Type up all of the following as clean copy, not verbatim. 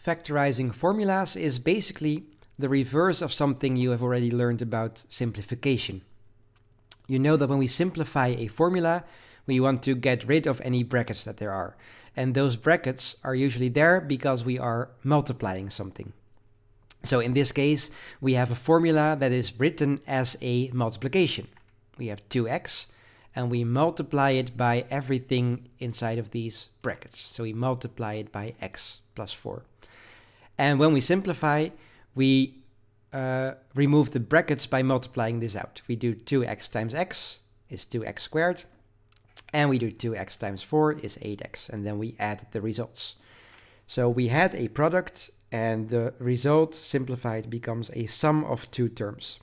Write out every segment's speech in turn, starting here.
Factorizing formulas is basically the reverse of something you have already learned about simplification. You know that when we simplify a formula, we want to get rid of any brackets that there are. And those brackets are usually there because we are multiplying something. So in this case, we have a formula that is written as a multiplication. We have 2x, and we multiply it by everything inside of these brackets. So we multiply it by x plus 4. And when we simplify, we remove the brackets by multiplying this out. We do 2x times x is 2x squared, and we do 2x times 4 is 8x, and then we add the results. So we had a product, and the result simplified becomes a sum of two terms.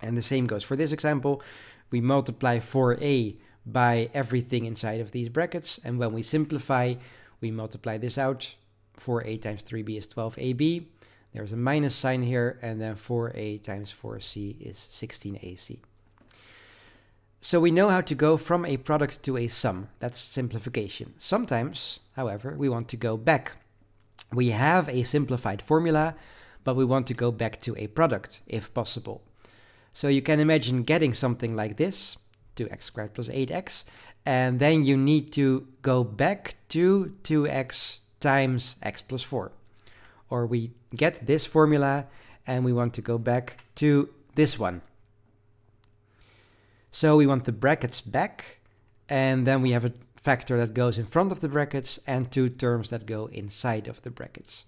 And the same goes for this example. We multiply 4a by everything inside of these brackets, and when we simplify, we multiply this out. 4a times 3b is 12ab. There's a minus sign here, and then 4a times 4c is 16ac. So we know how to go from a product to a sum. That's simplification. Sometimes, however, we want to go back. We have a simplified formula, but we want to go back to a product, if possible. So you can imagine getting something like this, 2x squared plus 8x, and then you need to go back to 2x times x plus 4. Or we get this formula and we want to go back to this one. So we want the brackets back, and then we have a factor that goes in front of the brackets and two terms that go inside of the brackets.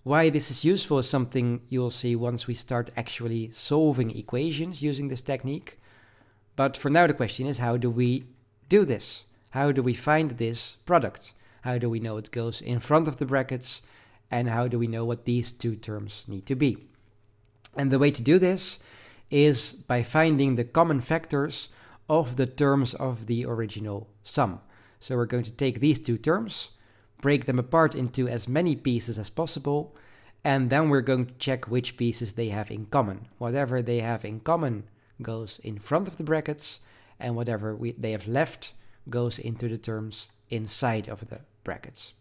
Why this is useful is something you'll see once we start actually solving equations using this technique. But for now the question is, how do we do this? How do we find this product? How do we know it goes in front of the brackets? And how do we know what these two terms need to be? And the way to do this is by finding the common factors of the terms of the original sum. So we're going to take these two terms, break them apart into as many pieces as possible, and then we're going to check which pieces they have in common. Whatever they have in common goes in front of the brackets, and whatever they have left goes into the terms inside of the brackets.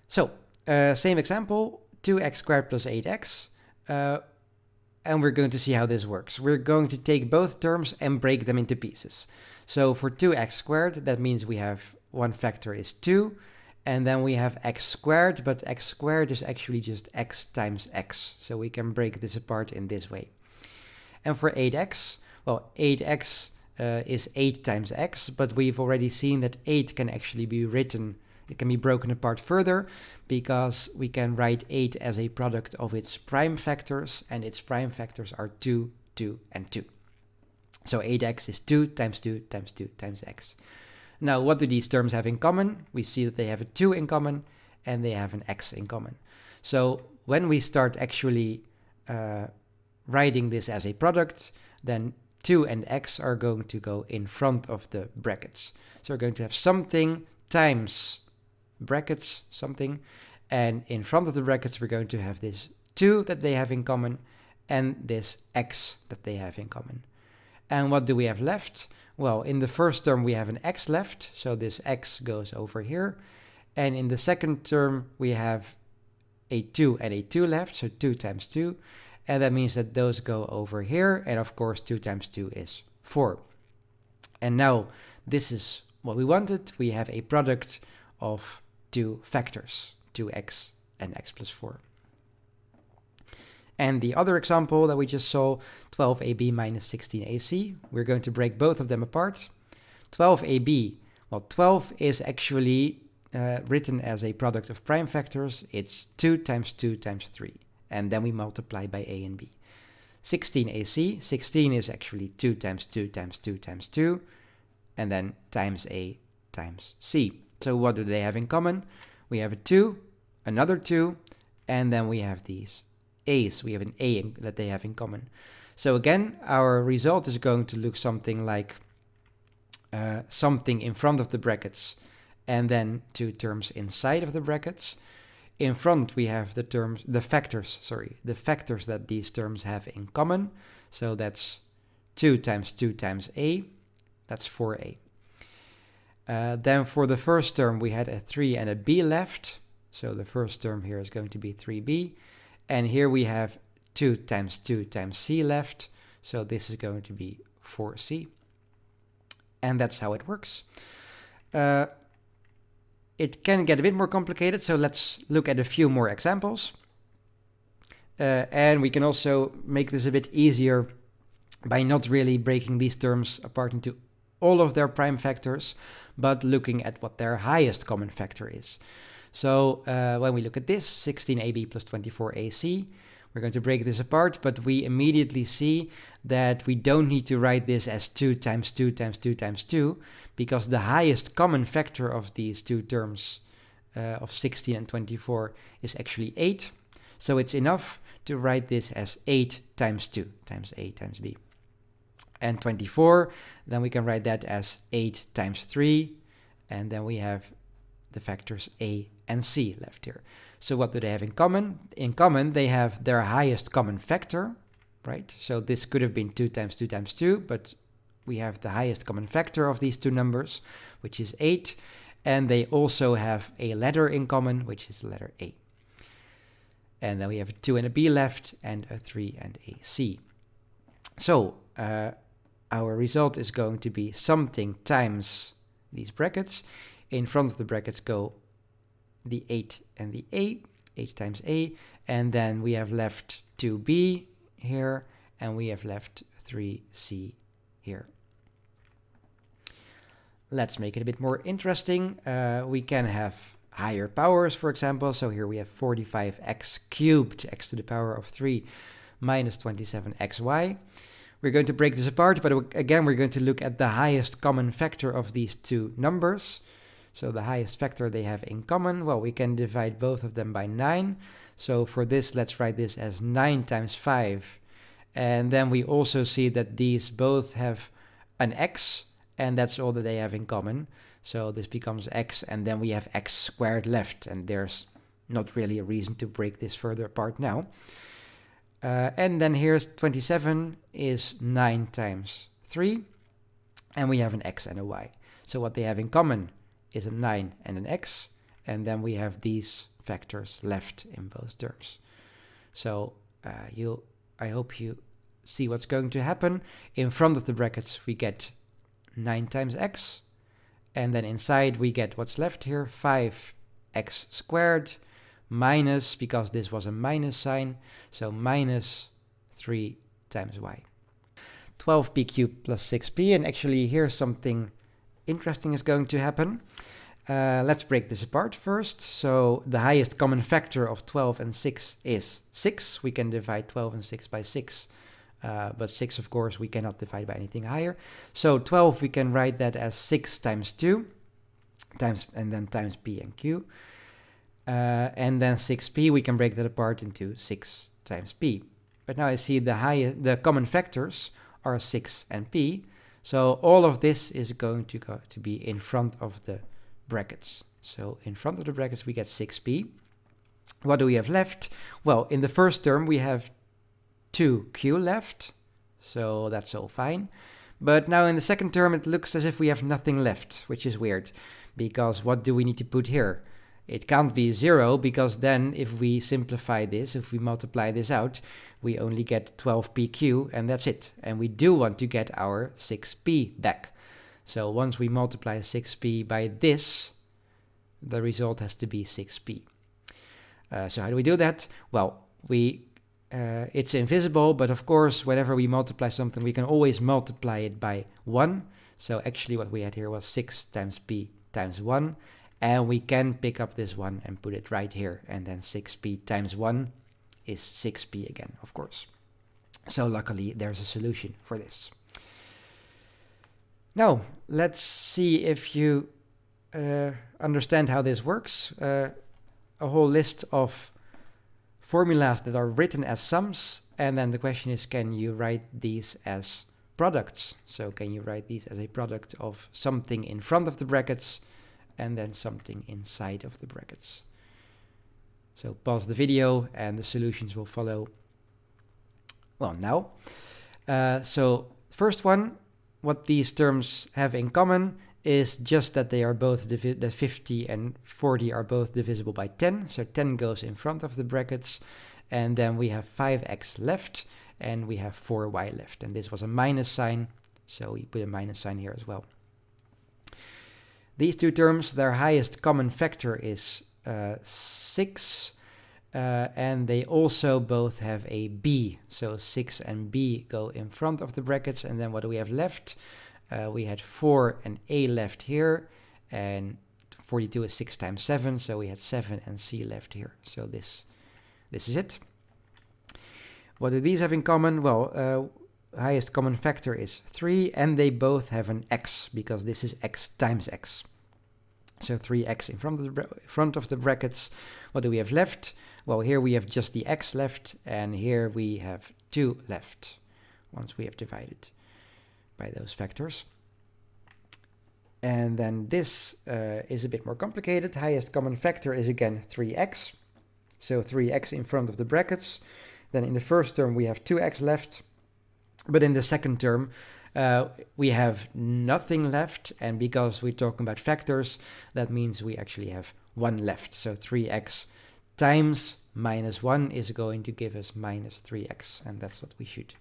So, same example, 2x squared plus 8x, and we're going to see how this works. We're going to take both terms and break them into pieces. So for 2x squared, that means we have one factor is 2, and then we have x squared, but x squared is actually just x times x. So we can break this apart in this way. And for 8x, well, 8x is 8 times x, but we've already seen that 8 can actually be written, it can be broken apart further, because we can write 8 as a product of its prime factors, and its prime factors are 2, 2, and 2. So 8x is 2 times 2 times 2 times x. Now, what do these terms have in common? We see that they have a 2 in common, and they have an x in common. So when we start actually writing this as a product, then 2 and x are going to go in front of the brackets. So we're going to have something times brackets something, and in front of the brackets we're going to have this 2 that they have in common and this x that they have in common. And what do we have left? Well, in the first term we have an x left, so this x goes over here, and in the second term we have a 2 and a 2 left, so 2 times 2, and that means that those go over here, and of course 2 times 2 is 4. And now this is what we wanted. We have a product of two factors, 2x and x plus 4. And the other example that we just saw, 12ab minus 16ac, we're going to break both of them apart. 12ab, well, 12 is actually written as a product of prime factors. It's 2 times 2 times 3, and then we multiply by a and b. 16ac, 16 is actually 2 times 2 times 2 times 2, and then times a times c. So what do they have in common? We have a 2, another 2, and then we have these a's. We have an a that they have in common. So again, our result is going to look something like something in front of the brackets and then two terms inside of the brackets. In front we have the factors that these terms have in common. So that's 2 times 2 times a, that's 4a. Then for the first term, we had a 3 and a b left. So the first term here is going to be 3b. And here we have 2 times c left. So this is going to be 4c. And that's how it works. It can get a bit more complicated, so let's look at a few more examples. And we can also make this a bit easier by not really breaking these terms apart into all of their prime factors, but looking at what their highest common factor is. So when we look at this, 16ab plus 24ac, we're going to break this apart, but we immediately see that we don't need to write this as 2 times 2 times 2 times 2, because the highest common factor of these two terms of 16 and 24 is actually 8. So it's enough to write this as 8 times 2 times a times b. And 24, then we can write that as 8 times 3, and then we have the factors a and c left here. So what do they have in common? In common, they have their highest common factor, right? So this could have been 2 times 2 times 2, but we have the highest common factor of these two numbers, which is 8. And they also have a letter in common, which is the letter a. And then we have a 2 and a b left, and a 3 and a c. So our result is going to be something times these brackets. In front of the brackets go the 8 and the a, 8 times a, and then we have left 2b here, and we have left 3c here. Let's make it a bit more interesting. We can have higher powers, for example. So here we have 45x cubed, x to the power of 3 minus 27xy. We're going to break this apart, but again, we're going to look at the highest common factor of these two numbers. So the highest factor they have in common, well, we can divide both of them by 9. So for this, let's write this as 9 times 5. And then we also see that these both have an x, and that's all that they have in common. So this becomes x, and then we have x squared left, and there's not really a reason to break this further apart now. And then here's 27 is 9 times 3, and we have an x and a y. So what they have in common is a 9 and an x, and then we have these factors left in both terms. So I hope you see what's going to happen. In front of the brackets we get 9 times x, and then inside we get what's left here, 5x squared minus, because this was a minus sign, so minus 3 times y. 12p cubed plus 6p, and actually here's something interesting is going to happen. Let's break this apart first. So the highest common factor of 12 and 6 is 6. We can divide 12 and 6 by 6. But 6, of course, we cannot divide by anything higher. So 12, we can write that as 6 times 2, and then times p and q. And then 6p, we can break that apart into 6 times p. But now I see the common factors are 6 and p. So all of this is going to be in front of the brackets. So in front of the brackets, we get 6p. What do we have left? Well, in the first term, we have 2q left, so that's all fine. But now in the second term, it looks as if we have nothing left, which is weird, because what do we need to put here? It can't be 0, because then if we simplify this, if we multiply this out, we only get 12pq, and that's it. And we do want to get our 6p back. So once we multiply 6p by this, the result has to be 6p. So how do we do that? Well, it's invisible, but of course, whenever we multiply something, we can always multiply it by 1. So actually what we had here was 6 times p times 1. And we can pick up this 1 and put it right here. And then 6p times 1 is 6p again, of course. So luckily, there's a solution for this. Now, let's see if you understand how this works. A whole list of formulas that are written as sums. And then the question is, can you write these as products? So can you write these as a product of something in front of the brackets and then something inside of the brackets? So pause the video and the solutions will follow. Well, now. So first one, what these terms have in common is just that they are both, that 50 and 40 are both divisible by 10. So 10 goes in front of the brackets. And then we have 5x left, and we have 4y left. And this was a minus sign, so we put a minus sign here as well. These two terms, their highest common factor is 6. And they also both have a b. So 6 and b go in front of the brackets. And then what do we have left? We had 4 and a left here. And 42 is 6 times 7. So we had 7 and c left here. So this is it. What do these have in common? Well, highest common factor is 3. And they both have an x, because this is x times x. So 3x in front of the brackets. What do we have left? Well, here we have just the x left, and here we have 2 left, once we have divided by those factors. And then this is a bit more complicated. Highest common factor is again 3x. So 3x in front of the brackets. Then in the first term we have 2x left. But in the second term we have nothing left. And because we're talking about factors, that means we actually have 1 left. So 3x times minus 1 is going to give us minus 3x. And that's what we should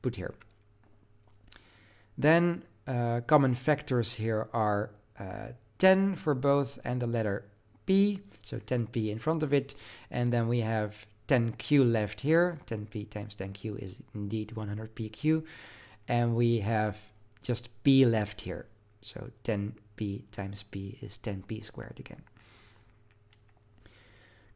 put here. Then common factors here are 10 for both and the letter p. So 10p in front of it. And then we have 10q left here. 10p times 10q is indeed 100pq. And we have just p left here. So 10p times p is 10p squared again.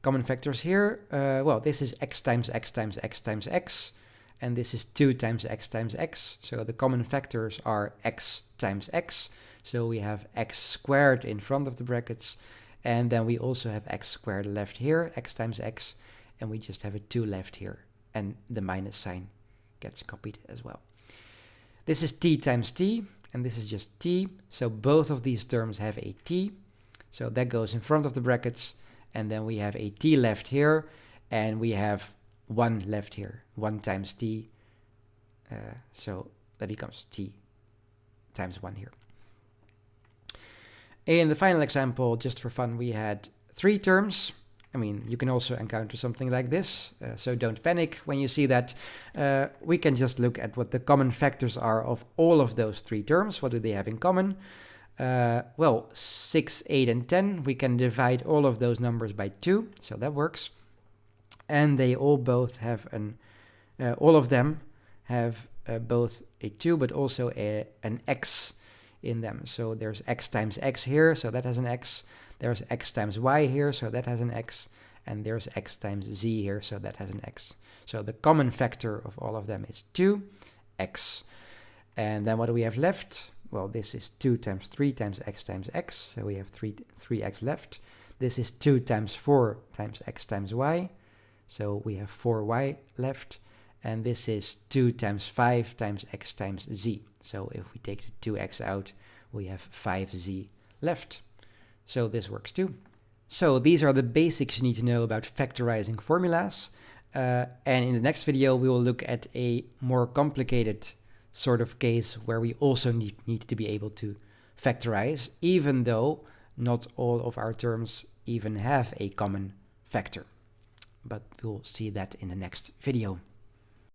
Common factors here, well, this is x times x times x times x, and this is 2 times x times x. So the common factors are x times x. So we have x squared in front of the brackets, and then we also have x squared left here, x times x, and we just have a 2 left here, and the minus sign gets copied as well. This is t times t, and this is just t. So both of these terms have a t. So that goes in front of the brackets. And then we have a t left here, and we have 1 left here, 1 times t. So that becomes t times 1 here. In the final example, just for fun, we had 3 terms. I mean, you can also encounter something like this, so don't panic when you see that. We can just look at what the common factors are of all of those 3 terms. What do they have in common? Well, 6, 8, and 10, we can divide all of those numbers by 2, so that works. And they all both have all of them have both a 2, but also an x in them. So there's x times x here, so that has an x. There's x times y here, so that has an x. And there's x times z here, so that has an x. So the common factor of all of them is 2x. And then what do we have left? Well, this is 2 times 3 times x, so we have 3x left. This is 2 times 4 times x times y, so we have 4y left. And this is 2 times 5 times x times z. So if we take the 2x out, we have 5z left. So this works too. So these are the basics you need to know about factorizing formulas. And in the next video, we will look at a more complicated sort of case where we also need to be able to factorize, even though not all of our terms even have a common factor. But we'll see that in the next video.